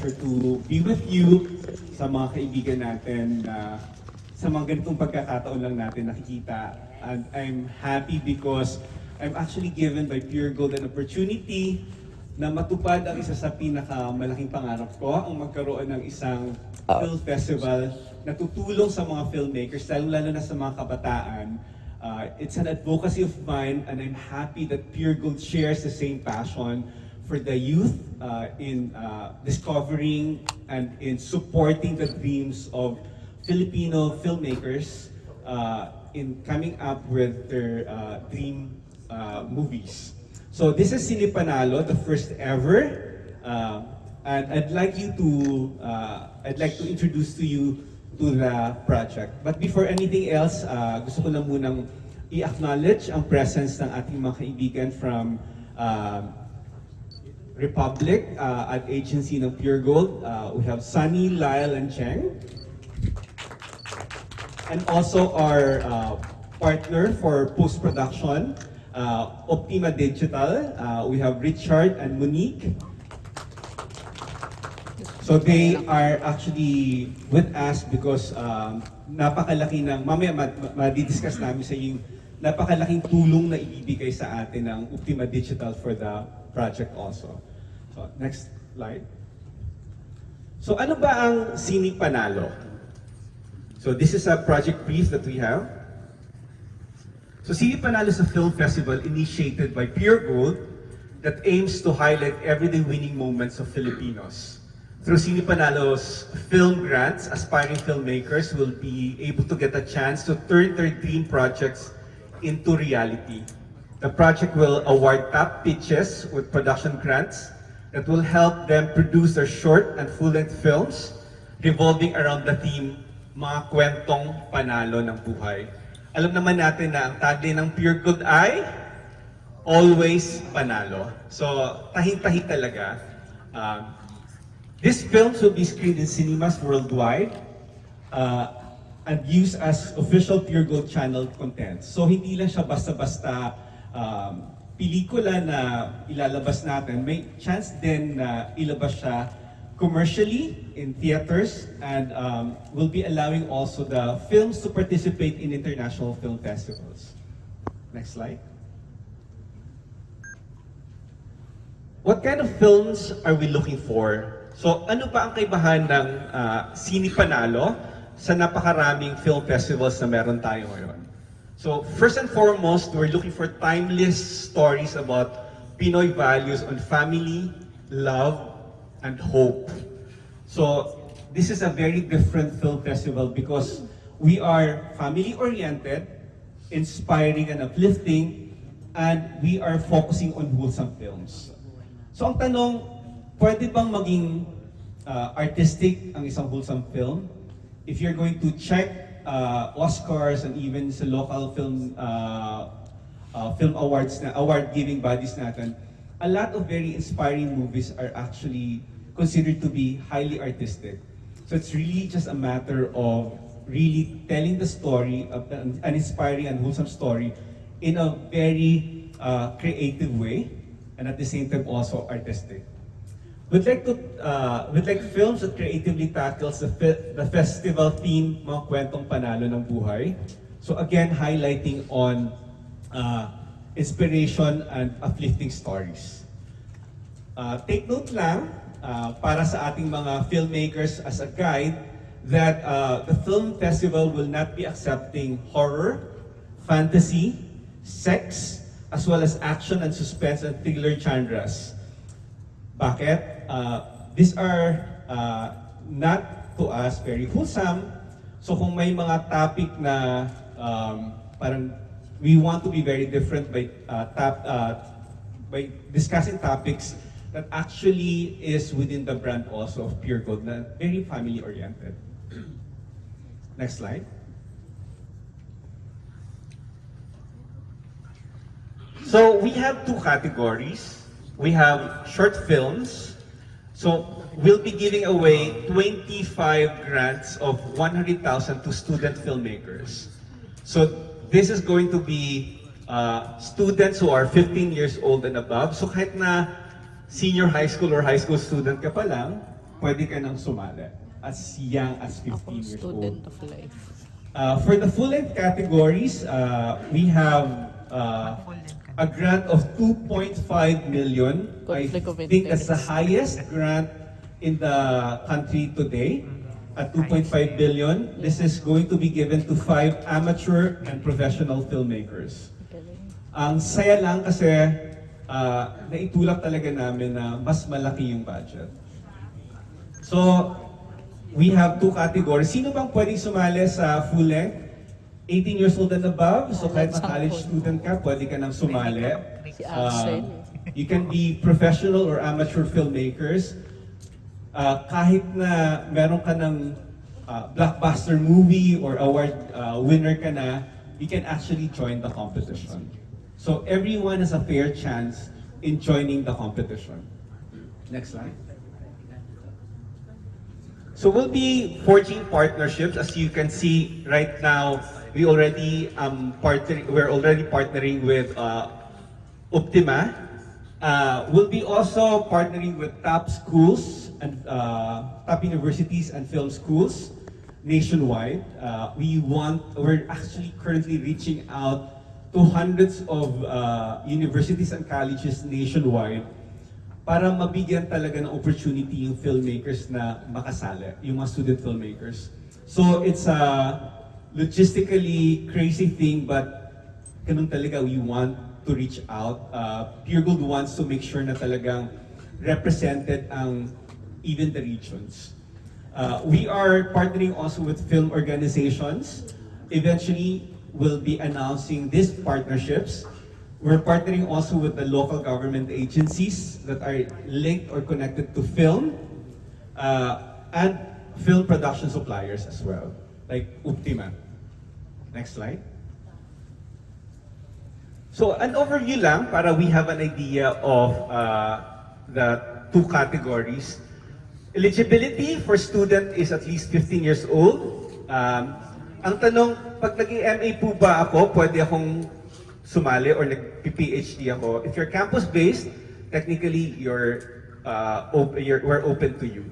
pleasure to be with you sa mga kaibigan natin na sa mga ganitong pagkakataon lang natin nakikita. And I'm happy because I'm actually given by Pure Gold an opportunity na matupad ang isa sa pinakamalaking pangarap ko, ang magkaroon ng isang film festival na tutulong sa mga filmmakers, lalo na sa mga kabataan. It's an advocacy of mine, and I'm happy that Pure Gold shares the same passion for the youth in discovering and in supporting the dreams of Filipino filmmakers in coming up with their dream movies. So this is Cine Panalo, the first ever, and I'd like to introduce to you to the project. But before anything else, gusto ko lang munang i-acknowledge ang presence ng ating mga kaibigan from Republic at agency ng Pure Gold. We have Sunny, Lyle, and Cheng. And also our partner for post-production, Optima Digital. We have Richard and Monique. So they are actually with us because napakalaki ng, mamaya madidiscuss namin sa yung napakalaking tulong na ibibigay sa atin ng Optima Digital for the project also. So next slide. So ano ba ang Cine Panalo? So this is a project brief that we have. So Cine Panalo is a film festival initiated by Pure Gold that aims to highlight everyday winning moments of Filipinos. Through Cine Panalo's film grants, aspiring filmmakers will be able to get a chance to turn their dream projects into reality. The project will award top pitches with production grants that will help them produce their short and full-length films revolving around the theme, mga kwentong panalo ng buhay. Alam naman natin na ang tagline ng Pure Gold ay always panalo. So, tahi-tahi talaga. These films will be screened in cinemas worldwide and used as official Pure Gold channel content. So hindi lang siya basta-basta pelikula na ilalabas natin. May chance din na ilabas siya commercially in theaters and will be allowing also the films to participate in international film festivals. Next slide. What kind of films are we looking for? So ano ba ang kaibahan ng Cine Panalo sa napakaraming film festivals na meron tayo ngayon? So first and foremost, we're looking for timeless stories about Pinoy values on family, love, and hope. So this is a very different film festival because we are family-oriented, inspiring and uplifting, and we are focusing on wholesome films. So ang tanong, pwede bang maging artistic ang isang wholesome film? If you're going to check Oscars and even sa local film awards na award-giving bodies natin, a lot of very inspiring movies are actually considered to be highly artistic. So it's really just a matter of really telling the story of an inspiring and wholesome story in a very creative way and at the same time also artistic. We'd like films that creatively tackles the festival theme, mga kwentong panalo ng buhay. So again, highlighting on inspiration and uplifting stories. Take note lang, para sa ating mga filmmakers as a guide, that the film festival will not be accepting horror, fantasy, sex, as well as action and suspense and thriller genres. Bakit? These are not to us very wholesome. So kung may mga topic na parang we want to be very different by discussing topics that actually is within the brand also of Pure Gold, na very family oriented. Next slide. So we have two categories. We have short films. So we'll be giving away 25 grants of 100,000 to student filmmakers. So this is going to be students who are 15 years old and above. So kahit na senior high school or high school student ka pa lang, pwede ka nang sumali as young as 15 Ako, years student old. of life. For the full-length categories, we have a grant of 2.5 million. Conflict of I think that's the interest. highest grant in the country today at 2.5 billion. This is going to be given to 5 amateur and professional filmmakers. Galing. Ang saya lang kasi naitulak talaga namin na mas malaki yung budget. So, we have 2 categories. Sino bang pwedeng sumali sa full length? 18 years old and above. So kahit na college student ka, pwede ka nang sumali. Si Axel. You can be professional or amateur filmmakers. Kahit na meron ka ng blockbuster movie or award winner ka na, you can actually join the competition. So everyone has a fair chance in joining the competition. Next slide. So we'll be forging partnerships. As you can see right now, we're already partnering with Optima. We'll be also partnering with top schools and top universities and film schools nationwide. We're actually currently reaching out to hundreds of universities and colleges nationwide para mabigyan talaga ng opportunity yung filmmakers na makasali, yung mga student filmmakers. So it's a logistically crazy thing, but ganun talaga, we want to reach out. Pure Gold wants to make sure na talagang represented ang even the regions. We are partnering also with film organizations. Eventually, we'll be announcing these partnerships. We're partnering also with the local government agencies that are linked or connected to film and film production suppliers as well, like Optima. Next slide. So an overview lang para we have an idea of the 2 categories. Eligibility for student is at least 15 years old. Ang tanong, pag naging MA po ba ako, pwede akong sumali or nag-PhD ako? If you're campus-based, technically we're open to you.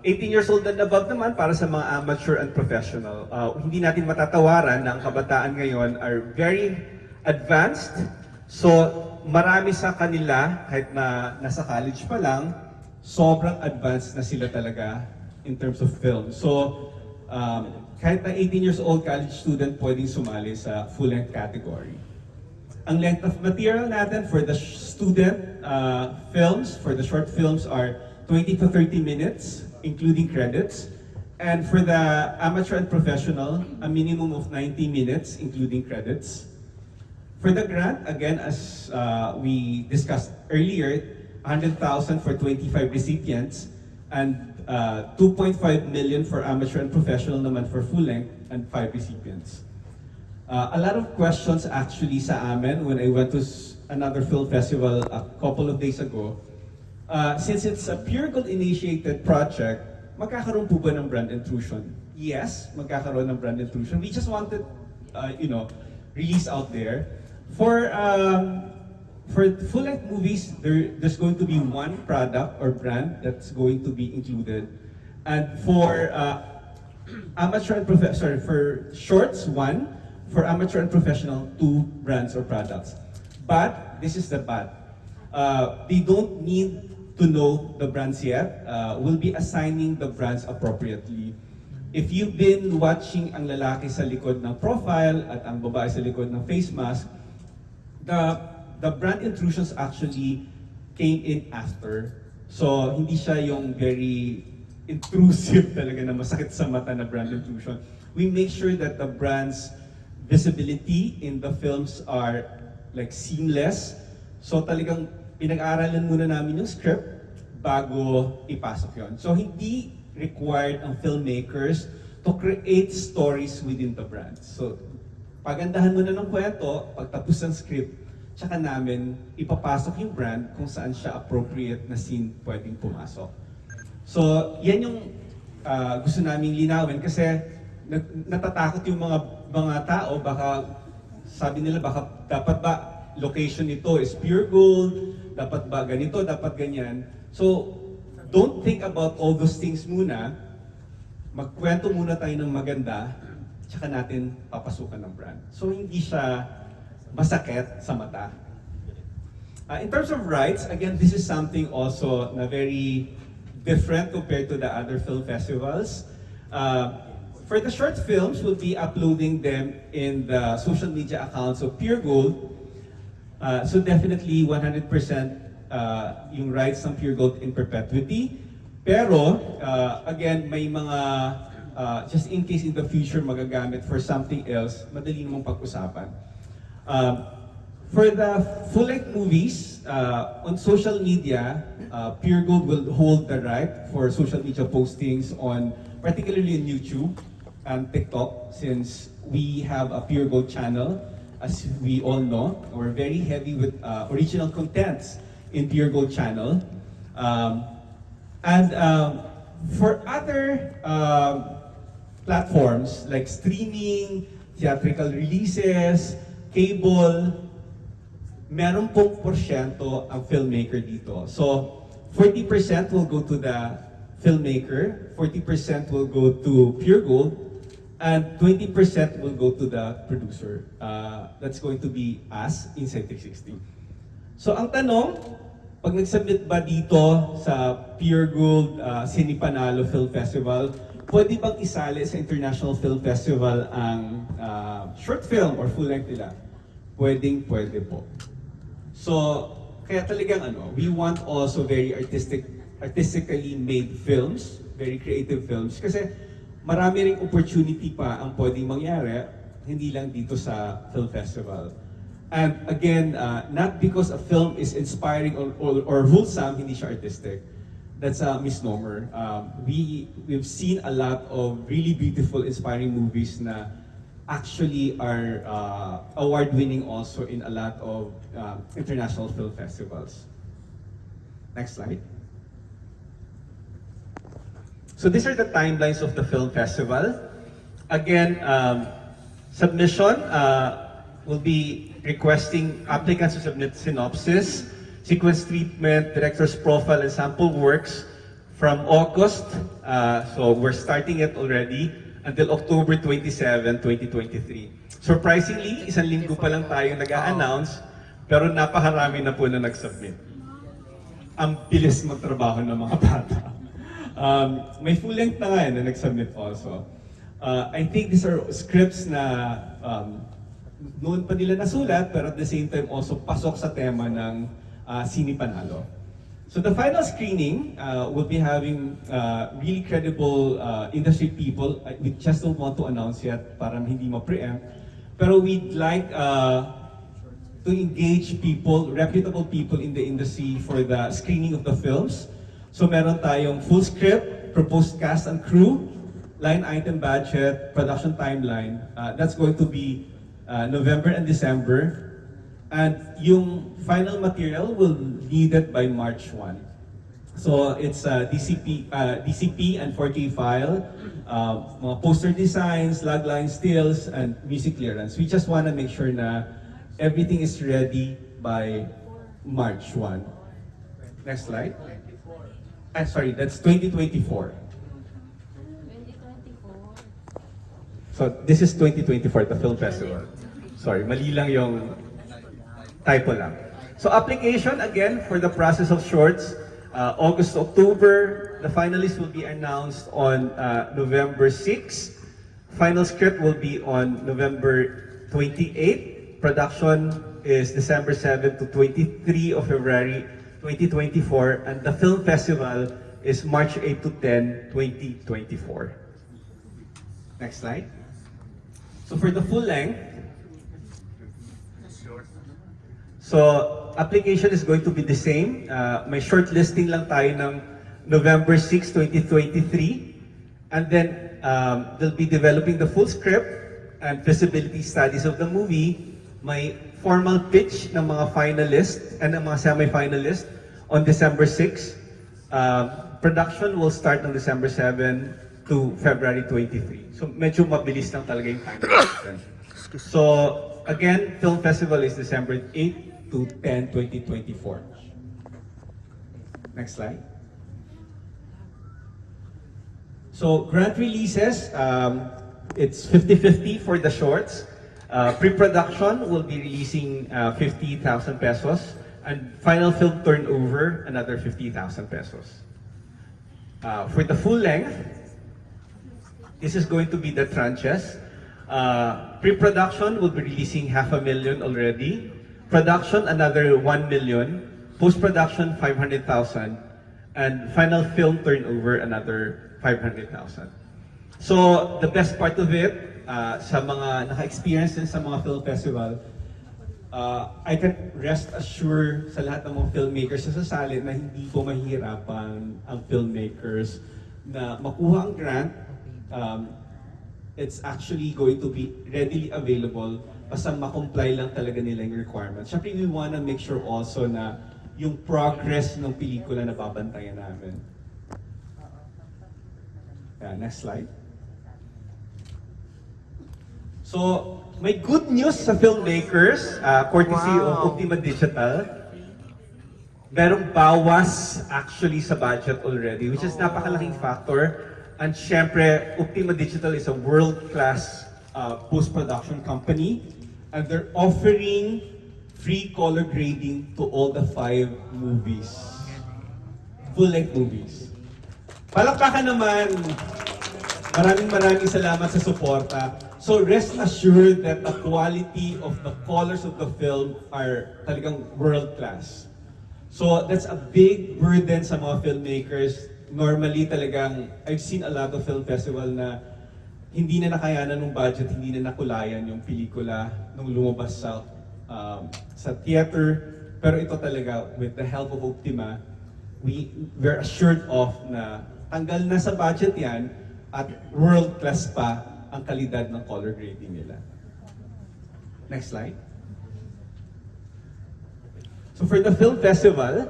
18 years old and above naman para sa mga amateur and professional. Hindi natin matatawaran na ang kabataan ngayon are very advanced. So marami sa kanila, kahit na nasa college pa lang, sobrang advanced na sila talaga in terms of film. So kahit na 18 years old college student pwedeng sumali sa full-length category. Ang length of material natin for the student films, for the short films are 20 to 30 minutes, including credits. And for the amateur and professional, a minimum of 90 minutes, including credits. For the grant, again, as we discussed earlier, 100,000 for 25 recipients, and 2.5 million for amateur and professional naman for full length, and 5 recipients. A lot of questions actually sa amin when I went to another film festival a couple of days ago. Since it's a Pure Gold initiated project, magkakaroon po ba ng brand intrusion? Yes, magkakaroon ng brand intrusion. We just wanted, release out there. For full-length movies, there's going to be one product or brand that's going to be included. And for amateur and for shorts, one. For amateur and professional, 2 brands or products. But, this is the but. They don't need to know the brands yet. We'll be assigning the brands appropriately. If you've been watching ang lalaki sa likod ng profile at ang babae sa likod ng face mask, the brand intrusions actually came in after. So, hindi siya yung very intrusive talaga na masakit sa mata na brand intrusion. We make sure that the brand's visibility in the films are like seamless. So, talagang pinag-aaralan muna namin yung script bago ipasok yon. So, hindi required ang filmmakers to create stories within the brand. So, pagandahan muna ng kwento, pagtapos ng script, tsaka namin ipapasok yung brand kung saan siya appropriate na scene pwedeng pumasok. So, yan yung gusto naming linawin kasi natatakot yung mga tao, baka sabi nila baka dapat ba location nito is Pure Gold, dapat ba ganito, dapat ganyan. So, don't think about all those things muna. Magkwento muna tayo ng maganda, tsaka natin papasukan ng brand. So hindi siya masakit sa mata. In terms of rights, again, this is something also na very different compared to the other film festivals. For the short films, we'll be uploading them in the social media accounts of Pure Gold. So definitely 100% yung rights ng Pure Gold in perpetuity. Pero, again, may mga, just in case in the future magagamit for something else, madali namang pag-usapan. For the full-length movies, on social media, Pure Gold will hold the right for social media postings on, particularly on YouTube and TikTok, since we have a Pure Gold channel. As we all know, we're very heavy with original contents in Pure Gold channel. And for other platforms like streaming, theatrical releases, cable, meron pong porsyento ang filmmaker dito. So 40% will go to the filmmaker, 40% will go to Pure Gold, and 20% will go to the producer. That's going to be us, Inside 360. So ang tanong, pag nag-submit ba dito sa Pure Gold Cine Panalo Film Festival, pwede bang isali sa International Film Festival ang short film or full-length nila? Pwede po. So, kaya talagang we want also very artistically made films, very creative films, kasi marami ring opportunity pa ang pwedeng mangyari, hindi lang dito sa film festival. And again, not because a film is inspiring or wholesome, hindi siya artistic. That's a misnomer. We've seen a lot of really beautiful, inspiring movies na actually are award-winning also in a lot of international film festivals. Next slide. So these are the timelines of the film festival. Again, submission will be requesting applicants to submit synopsis, sequence treatment, director's profile, and sample works from August. So we're starting it already until October 27, 2023. Surprisingly, isang linggo pa lang tayo nag-a-announce, pero napakarami na po na nag-submit. Ang bilis magtrabaho ng mga bata. May full length na nga na nag-submit also. I think these are scripts na noon pa nila nasulat, pero at the same time also pasok sa tema ng Cine Panalo. So the final screening will be having really credible industry people. We just don't want to announce yet para hindi ma-preempt. Pero we'd like to engage people, reputable people in the industry for the screening of the films. So meron tayong full script, proposed cast and crew, line item budget, production timeline. That's going to be November and December. And yung final material will need it by March 1. So it's DCP and 4K file, mga poster designs, logline stills, and music clearance. We just want to make sure na everything is ready by March 1. Next slide. Sorry, that's 2024. So this is 2024, the film festival. Sorry, mali lang yung typo lang. So application again for the process of shorts, August, October. The finalists will be announced on November 6. Final script will be on November 28. Production is December 7 to 23 of February 2024. And the film festival is March 8 to 10, 2024. Next slide. So for the full length, so application is going to be the same. May shortlisting lang tayo ng November 6, 2023. And then they'll be developing the full script and feasibility studies of the movie. May formal pitch ng mga finalists and ng mga semi-finalists on December 6. Production will start on December 7 to February 23. So medyo mabilis lang talaga yung time. So again, film festival is December 8 to 10, 2024. Next slide. So grant releases, it's 50-50 for the shorts. Pre-production will be releasing 50,000 pesos, and final film turnover another 50,000 pesos. For the full length, this is going to be the tranches. Pre-production will be releasing 500,000 already. Production another 1 million. Post-production 500,000, and final film turnover another 500,000. So the best part of it, sa mga naka-experience din sa mga film festival, I can rest assured sa lahat ng mga filmmakers na sasali na hindi po mahihirapan ang filmmakers na makuha ang grant. It's actually going to be readily available basta ma-comply lang talaga nila yung requirements. Siyempre, we wanna make sure also na yung progress ng pelikula na babantayan namin. Yeah, next slide. So, may good news sa filmmakers, courtesy of Optima Digital. Merong bawas actually sa budget already, which is napakalaking factor. And syempre, Optima Digital is a world-class post-production company. And they're offering free color grading to all the 5 movies. Full-length movies. Palakpakan naman! Maraming salamat sa suporta. So rest assured that the quality of the colors of the film are talagang world-class. So that's a big burden sa mga filmmakers. Normally talagang, I've seen a lot of film festival na hindi na nakayanan ng budget, hindi na nakulayan yung pelikula nung lumabas sa theater. Pero ito talaga, with the help of Optima, we're assured of na tanggal na sa budget yan at world-class pa ang kalidad ng color grading nila. Next slide. So for the film festival,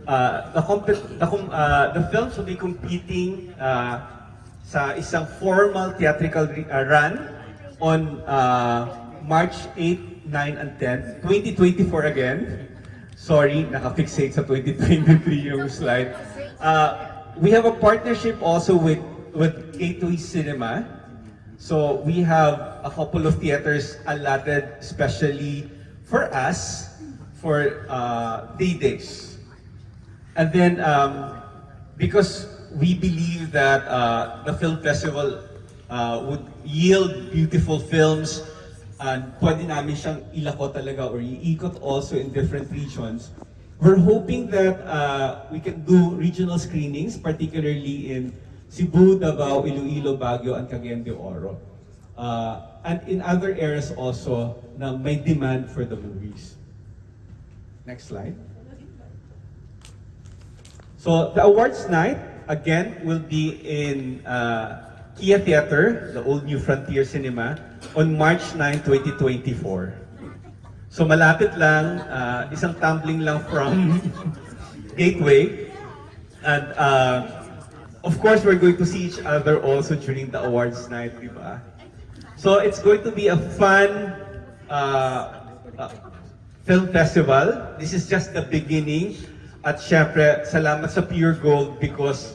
the films will be competing sa isang formal theatrical run on March 8, 9, and 10, 2024 again. Sorry, naka-fixate sa 2023 yung slide. We have a partnership also with Gateway Cinema. So we have a couple of theaters allotted especially for us for days. And then because we believe that the film festival would yield beautiful films and pwede namin siyang ilako talaga or iikot also in different regions. We're hoping that we can do regional screenings, particularly in Cebu, Davao, Iloilo, Baguio, and Cagayan de Oro. And in other areas also na may demand for the movies. Next slide. So the awards night, again, will be in Kia Theater, the old New Frontier Cinema, on March 9, 2024. So malapit lang, isang tumbling lang from Gateway. And of course, we're going to see each other also during the awards night, di ba? So it's going to be a fun film festival. This is just the beginning. At syempre, salamat sa Pure Gold because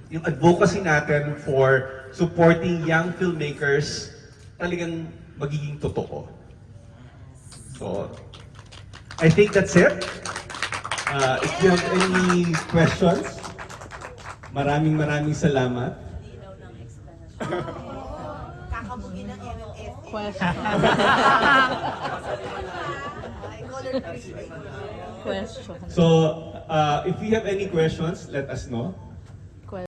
yung advocacy natin for supporting young filmmakers talagang magiging totoo. So, I think that's it. If you have any questions, maraming salamat. Kakabugi ng MMF. Question. Question. Question. So, if you have any questions, let us know.